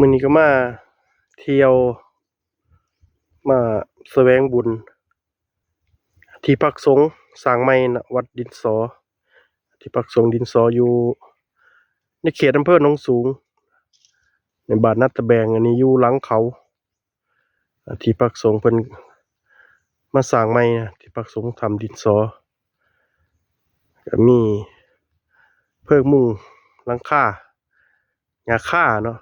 มื้อนี้ก็มาเที่ยวมาแสวงบุญที่พักสงฆ์สร้างใหม่ณวัดดินสอที่พักสงฆ์ดินสออยู่ในเขตอำเภอหนองสูงในบ้านนาตะแบงอันนี้อยู่หลังเขาที่พักสงฆ์เพิ่นมาสร้างใหม่ที่พักสงฆ์ทำดินสอก็มีเพิงมุงหลังคาหญ้าคาเนาะ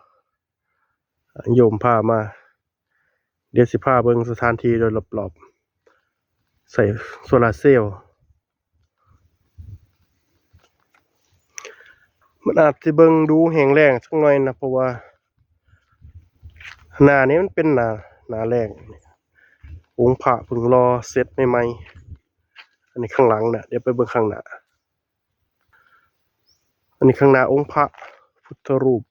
โยมพามาเดี๋ยวสิพาเบิ่งสถานที่โดยรอบๆใส่โซลาร์เซลล์มันอาจสิเบิ่งดูแห้งแล้งสักหน่อยนะเพราะว่าหน้านี้มันเป็นหน้าแล้งองค์พระเพิ่งรอเสร็จใหม่ๆอันนี้ข้างหลังน่ะเดี๋ยวไปเบิ่งข้างหน้าอันนี้ข้างหน้าองค์พระพุทธรูป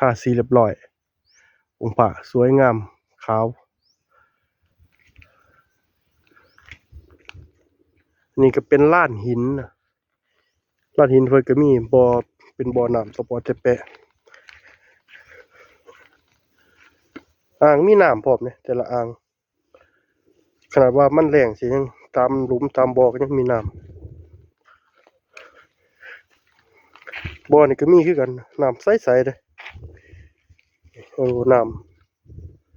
ทาสีเรียบร้อยองค์พระสวยงามขาวนี่ก็เป็นลานหินนะลานหินเพิ่นก็มีบ่อเป็นบ่อน้ำสปอร์ตแปะอ่างมีน้ำพร้อมเนี่ยแต่ละอ่างขนาดว่ามันแล้งสิยังตามหลุมตามบ่อก็ยังมีน้ำบ่อนี่ก็มีคือกันน้ำใสๆเด้โอ้น้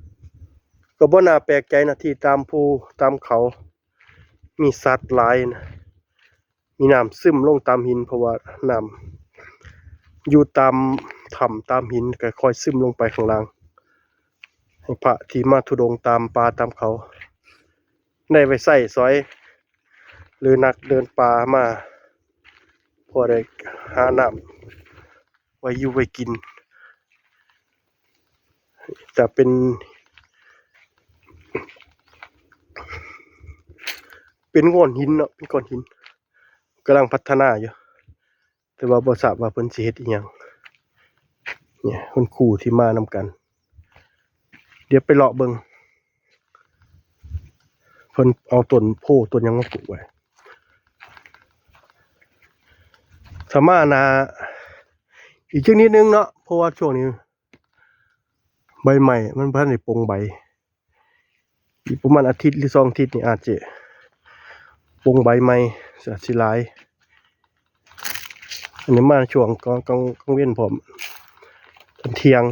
ำก็บ่น่าแปลกใจนะที่ตามภูตามเขามีสัตว์หลายนะมีน้ำซึมลงตามหินเพราะว่าน้ำอยู่ตามถ้ำตามหินก็ค่อยซึมลงไปข้างล่างให้พระที่มาธุดงค์ตามป่าตามเขาได้ไปใส่ซอยหรือนักเดินป่ามาพอได้หาน้ำไว้อยู่ไว้กินจะเป็นก้อนหินเนาะเป็นก้อนหินกำลังพัฒนาอยู่แต่ว่าบ่ทราบว่าเพิ่นสิเฮ็ดอีหยังเนี่ยคนครูที่มานำกันเดี๋ยวไปเลาะเบิ่งเพิ่นเอาต้นโพต้นหยังมาปลูกไว้ถ้ามานาอีกจักนิดนึงเนาะเพราะว่าช่วงนี้ใบใหม่มันบ่ทันได้ปลงใบอีกประมาณอาทิตย์หรือ2 อาทิตย์นี่อาจจะปลงใบใหม่สิหลายอันนี้มาช่วงกลางเว้นพร้อมตอนเที่ยง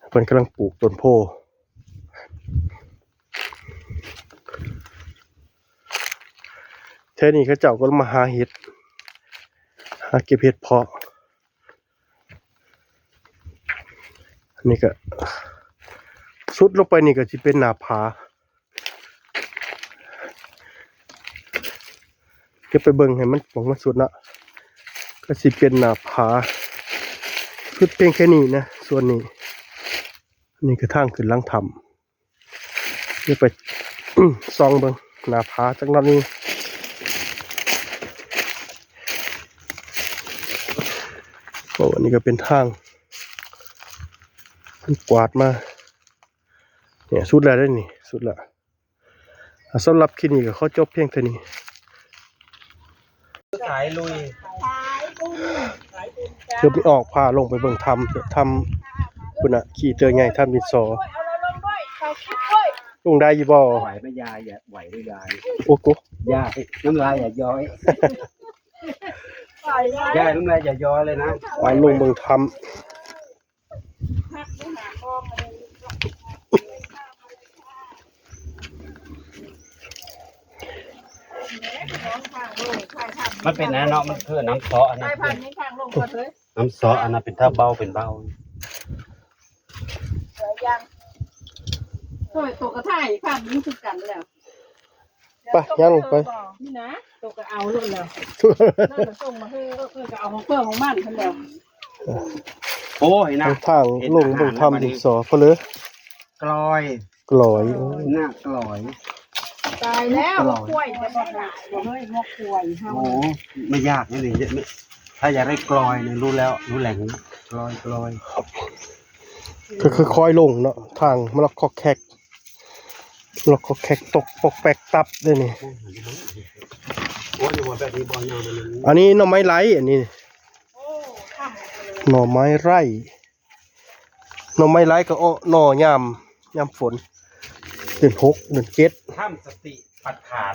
เพิ่นกำลังปลูกต้นโพแท้นี้เขาเจ้าก็มาหาเห็ดหาเก็บเห็ดเพาะอันนี้ก็สุดลงไปนี่ก็สิเป็นหน้าผาเก็บไปเบิ่งให้มันของมันสุดนะก็สิเป็นหน้าผาสุดเพียงแค่นี้นะส่วนนี้นี่คือทางขึ้นหลังถ้ำนี่ไปส่องเบิ่งหน้าผาจักหน่อยนี้โอ้อันนี้ก็เป็นทางมันกวาดมาเนี่ยสุดแล้วได้นี่สุดละสำหรับคลิปนี้ก็ขอจบเพียงเท่านี้สายลุยเดี๋ยวไปออกพาลงไปเบิ่งทำคุณน่ะขี่เตยไงทำดินสอลงได้ยี่บ่ไหวไหมยายอย่าไหวด้วยยายโอ้โหยายน้ำลายอย่าย้อยยายน้ำลายอย่าย้อยเลยนะไปลงเบิ่งทำมันเป็นนะเนาะมันคือน้ำซออันนั้นน้ำซออันนั้นเป็นท่าเบาเป็นเบาโอ้ยตกกระถ่ายข้ามรู้สึกกันแล้ว ไปย่างลงไปนี่นะตกกระเอาลุ่นแล้วนั่นส่งมาให้ก็เอาของเพื่อนของมันทันแล้วโอ้ยนะทางลงเบิ่งทำดินสอเพลอกลอยหน้ากลอยตายแล้วกล้วยจะบอกหลายบอกเฮ้ยงอกกล้วยเฮาโอ้ไม่ยากนี่เลยถ้าอยากได้กลอยเนี่ยรู้แล้วรู้แหล่งกลอยก็คือคอยลงเนาะทางมันล็อกคอกแขกตกปกแปกตับด้วยนี่อันนี้หน่อไม้ไหลอันนี้ หน่อไม้ไร่หน่อไม้ไร่ก็อ้อหน่อยามฝนเดือน6เดือน7ถ้ำสติปัฏฐาน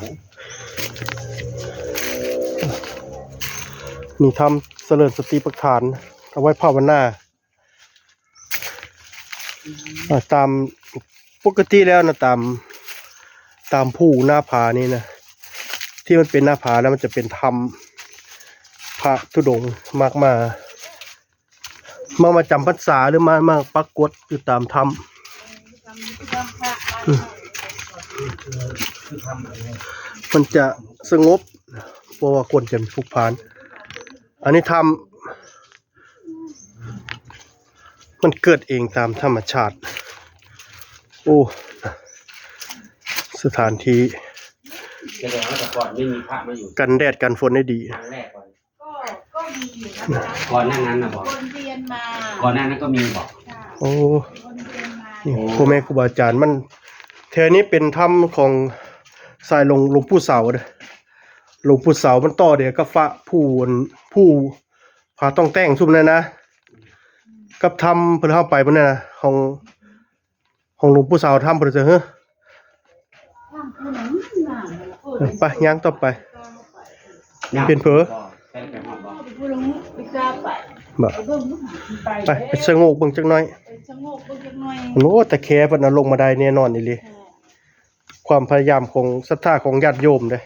นี่ทำเสริญสติปัฏฐานเอาไว้ภาวนาตามปกติแล้วนะตามผู้หน้าผานี่นะที่มันเป็นหน้าผาแล้วมันจะเป็นธรรมพระธุดงค์มาจำพรรษาหรือมาปรากฏอยู่ตามธรรมมันจะสงบเพราะว่าคนจะมีทุกข์ผ่านอันนี้ธรรมมันเกิดเองตามธรรมชาติโอ้สถานที่ แสดงว่าแต่ก่อนไม่มีพระมาอยู่ กันแดดกันฝนได้ดี ครั้งแรกก่อน ก็มีอยู่นะคะ ก่อนหน้านั้นนะบอก คนเรียนมา ก่อนหน้านั้นก็มีบอก ค่ะ โอ้ คนเรียนมา นี่พ่อแม่ครูบาอาจารย์มันแถวนี้เป็นถ้ำของสายหลวงปู่เสาเด้อหลวงปู่เสามันต่อเดี๋ยวก็ฟ้าผู้พาต้องแต่งซุ่มนั่นนะกับถ้ำเพิ่นเข้าไปเพิ่นน่ะของหลวงปู่เสาถ้ำเพิ่นจะเฮ้อไปย่างต่อไป เปลี่ยนเผลอ แต่ไปหอดบอก ไปพูดลงไปกล้าไป บ่ ไปเบิ่งไป ไปสงบเบิ่งจักหน่อย ไปชะโงกเบิ่งจักหน่อย โอ้แต่แค่เพิ่นน่ะลงมาได้แน่นอนอีหลีความพยายามของศรัทธาของญาติโยมเด้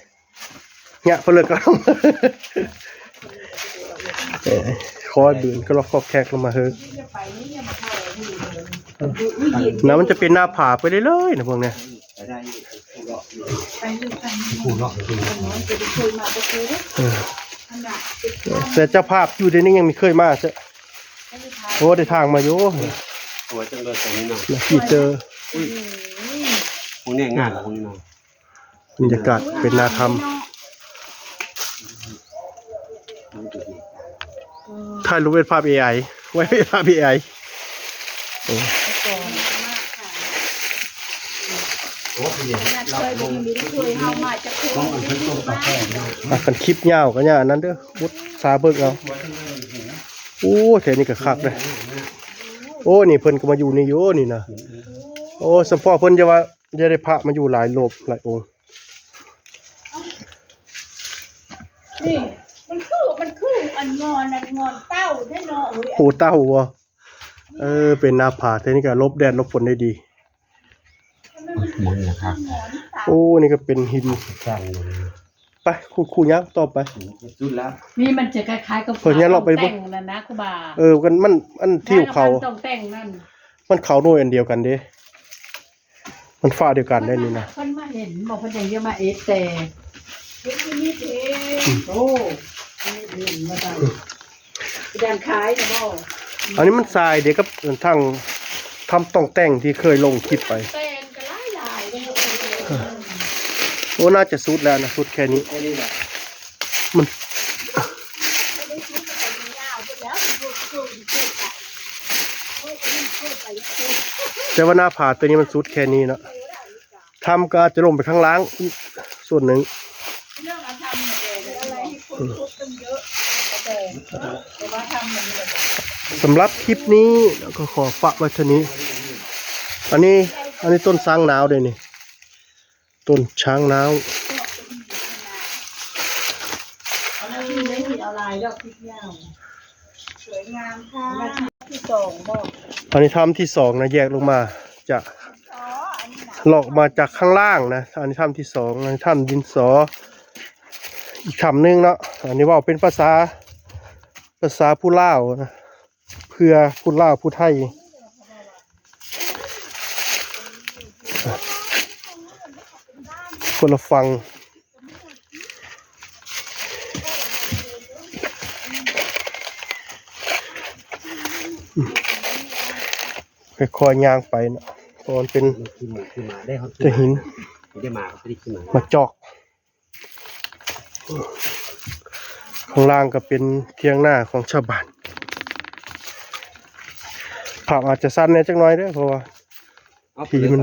เนี่ยเพิ่นเลิกกัน คอยบืนก็ล็อกคอกแขกลงมาเฮ้อ จะไปนี่จะมาเข้าที่ น้ำมันจะเป็นหน้าผาไปเรื่อยๆนะพวกเนี้ย ไปได้ผู้เลาะอยู่ ไปอยู่กัน ผู้เลาะอยู่ น้อยจะไปเคยมาไปเคย เออ ขนาดติดข้าว แต่เจ้าภาพอยู่ในนี้ยังไม่เคยมาใช่ ไม่ได้ทาน โอ้ได้ทางมาอยู่ สวยจังเลยตรงนี้เนาะ ที่เจอ พวกนี้งานของพวกนี้เนาะ บรรยากาศเป็นนาธรรมถ่ายรูปเป็นภาพ AI ไว้เป็นภาพ AI โอ้ โอ้ย ขนาดเคยไปมีได้เคยเฮามาจะเคย ต้องอันเป็นต้มกาแฟเนาะ อ่ะกันคลิปยาวกันเนี่ยอันนั้นเด้อมุดซาเบิกเอาโอ้แถวนี้ก็คักเลยโอ้นี่เพิ่นก็มาอยู่นี่อยู่นี่นะโอ้สมพอเพิ่นจะว่าจะได้พระมาอยู่หลายโลบหลายองค์ นี่มันคืออันงอนเต้าได้เนาะโอ้ย ปูเต้าบ่เป็นหน้าผาแถวนี้ก็ลบแดดลบฝนได้ดี มันนะครับ โอ้ นี่ก็เป็นหิน สร้างเลย ไปคู่ยักษ์ต่อไป สุดแล้ว นี่มันจะคล้ายๆกับ เพิ่นเนี่ยเราไปบ่ แต่งนั่นนะครูบา กันมันอันที่เขา ต้องแต่งนั่น มันเขาหน่วยอันเดียวกันเด้ มันฟ้าเดียวกันได้นี่นะ เพิ่นมาเห็นบอกเพิ่นยังเยอะมาเอสแต่เฮ็ดที่นี่เองโอ้อันนี้เห็นมาได้ยันขายนะบ่ อันนี้มันทรายเดี๋ยวก็ทั้งทำต้องแต่งที่เคยลงคลิปไป แต่งก็หลายๆเด้อ โอ้ น่าจะสุดแล้วนะสุดแค่นี้ แค่นี้แหละ มัน ไม่ได้ซื้อไปยาวไปแล้วพูดไปแต่ว่าหน้าผาตัวนี้มันสุดแค่นี้เนาะทำก็อาจจะลงไปข้างล่างอีกส่วนหนึ่ง เรื่องอาธรรมเนี่ยอะไรที่คนทุบตั้งเยอะแต่ว่าทำมันเนี่ย สำหรับคลิปนี้ก็ขอฝากไว้เท่านี้ อันนี้ต้นช้างหนาวเลยนี่ ต้นช้างหนาว เอาที่ไม่มีอะไรดอกพิษยาวสวยงามค่ะที่สองบอก อันนี้ถ้ำที่สองนะแยกลงมาจาก อ๋ออันนี้นะ หลอกมาจากข้างล่างนะอันนี้ถ้ำที่สองอันนี้ถ้ำดินสออีกถ้ำหนึงเนาะอันนี้ว่าเป็นภาษาผู้ลาวนะเพื่อผู้ลาวผู้ไทยคนละฟังค่อยๆย่างไปนะเพราะมันเป็น ขึ้นมาได้เขา แต่หิน ได้มาเขาได้ขึ้นมา มาจอก ข้างล่างก็เป็นเทียงหน้าของชาวบ้านภาพอาจจะสั้นเนี่ยจังน้อยเด้อเพราะว่า เอาไปเลยมา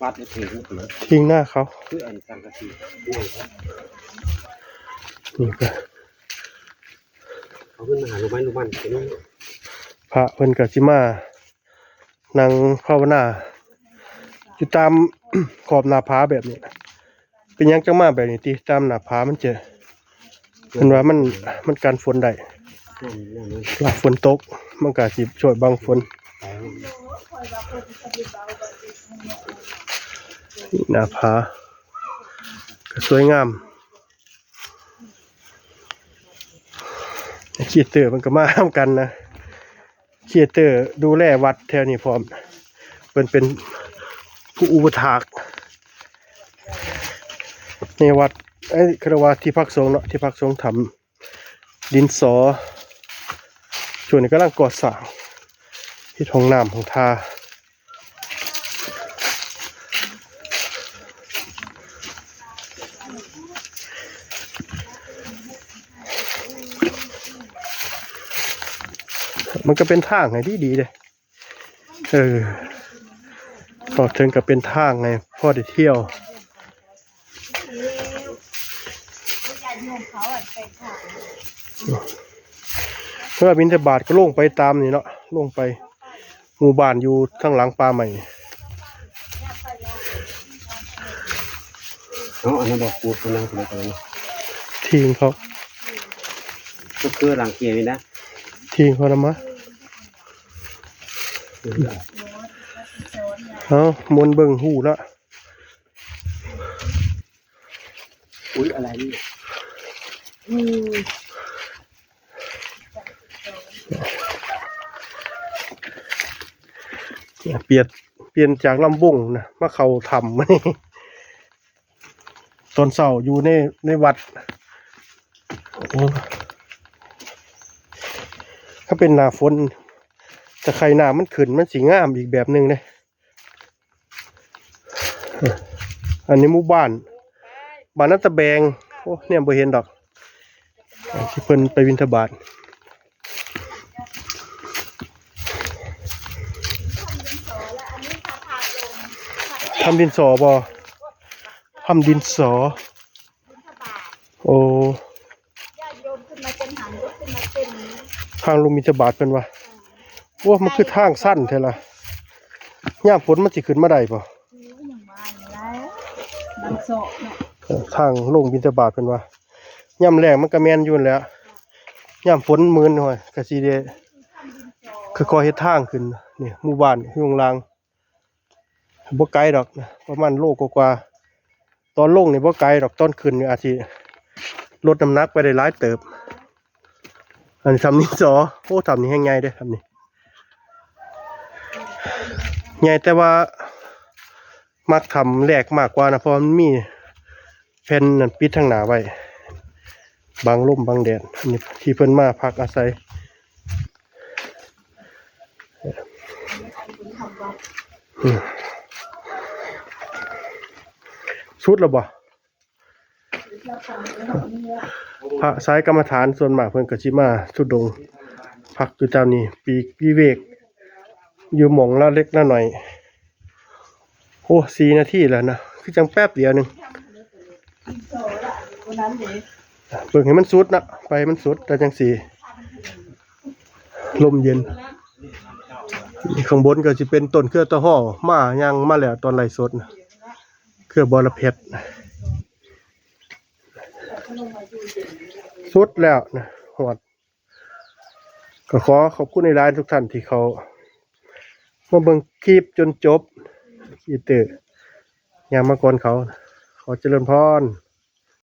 วัดได้ถึงเหรอ ทิ้งหน้าเขา คืออันสังกะสี นี่ก็ เขาขึ้นมาหาลูกไม้ลูกมันเป็น พระเพิ่นก็สิมานั่งภาวนาอยู่ตาม ขอบหน้าผาแบบนี้เป็นหยังจังมาแบบนี้ติตามหน้าผามันจะเพิ่นว่ามันกันฝนได้เวลาฝนตกมันก็สิช่วยบังฝนหน้าผาก็สวยงามเชียเตอร์มันก็มาห้ามกันนะเชียเตอร์ดูแลวัดแถวนี้พร้อมเป็นผู้อุปถากในวัดคารวะที่พักสงฆ์เนาะที่พักสงฆ์ทำดินสอช่วงนี้กำลังก่อสร้างที่ท้องน้ำของทามันก็เป็นทางไงที่ดีเลยพอถึงกับเป็นทางไงพ่อได้เที่ยวเมื่อบิณฑบาตก็ลงไปตามนี่เนาะลงไปหมู่บ้านอยู่ข้างหลังป่าใหม่อันนั้นบอกปูคนนั้นคนนั้น ทีงเขา ก็คือหลังเกียร์นี่นะ ทีงเขาละมะเอามนเบิ่งหูละอุ้ยอะไรนี่เปลี่ยนจากลำวงนะมาเขาทำนี่ตอนเสาร์อยู่ในวัดถ้าเป็นหน้าฝนแต่ไข่หน้ามันขึ้นมันสีงามอีกแบบหนึ่งเลยอันนี้หมู่บ้านนัตตะแบงโอ้เนี่ยบ่เห็นดอกที่เพิ่นไปบิณฑบาตทำดินสอบ่ทำดินสอโอ้ทางลงบิณฑบาตเป็นวะว่ามันคือทางสั้นเท่าไรย่ามฝนมันสิขึ้นมาได้ป่ะทางลงบิณฑบาตเป็นวะย่ำแรงมันก็แมนอยู่แล้วย่ำฝนมืนหน่อยกะสีเดคือคอยเฮ็ดทางขึ้นนี่หมู่บ้านที่ลงรางบ่ไกลดอกนะประมาณโลกว่าตอนลงนี่บ่ไกลดอกตอนขึ้นนี่อาจสิลดน้ำหนักไปได้หลายเติบอันนี้ทำนี่สอโอ้ทำนี่แห้งใหญ่เด้ทำนี่ใหญ่แต่ว่ามักทำแหลกมากกว่านะเพราะมันมีแผ่นนั่นปิดทางหน้าไว้บางลมบางแดดอันนี้ที่เพิ่นมาพักอาศัยสุดแล้วบ่พระสายกรรมฐานส่วนมากเพิ่นก็สิมาทุดงพักอยู่ตามนี้ปีกวิเวกอยู่หม่องละเล็กละหน่อยโอ้4 นาทีแล้วนะคือจังแป๊บเดียวนึงเบิ่งให้มันสุดนะไปมันสุดแต่จังสีลมเย็นข้างบนก็จะเป็นต้นเครือตะห่อมายังมาแล้วตอนไหลสดนะเครือบอระเพ็ดสุดแล้วนะหอดก็ขอขอบคุณในร้านทุกท่านที่เขามาเบิ่งคลิปจนจบอีเตอร์ยามมาก่อนเขาขอเจริญพร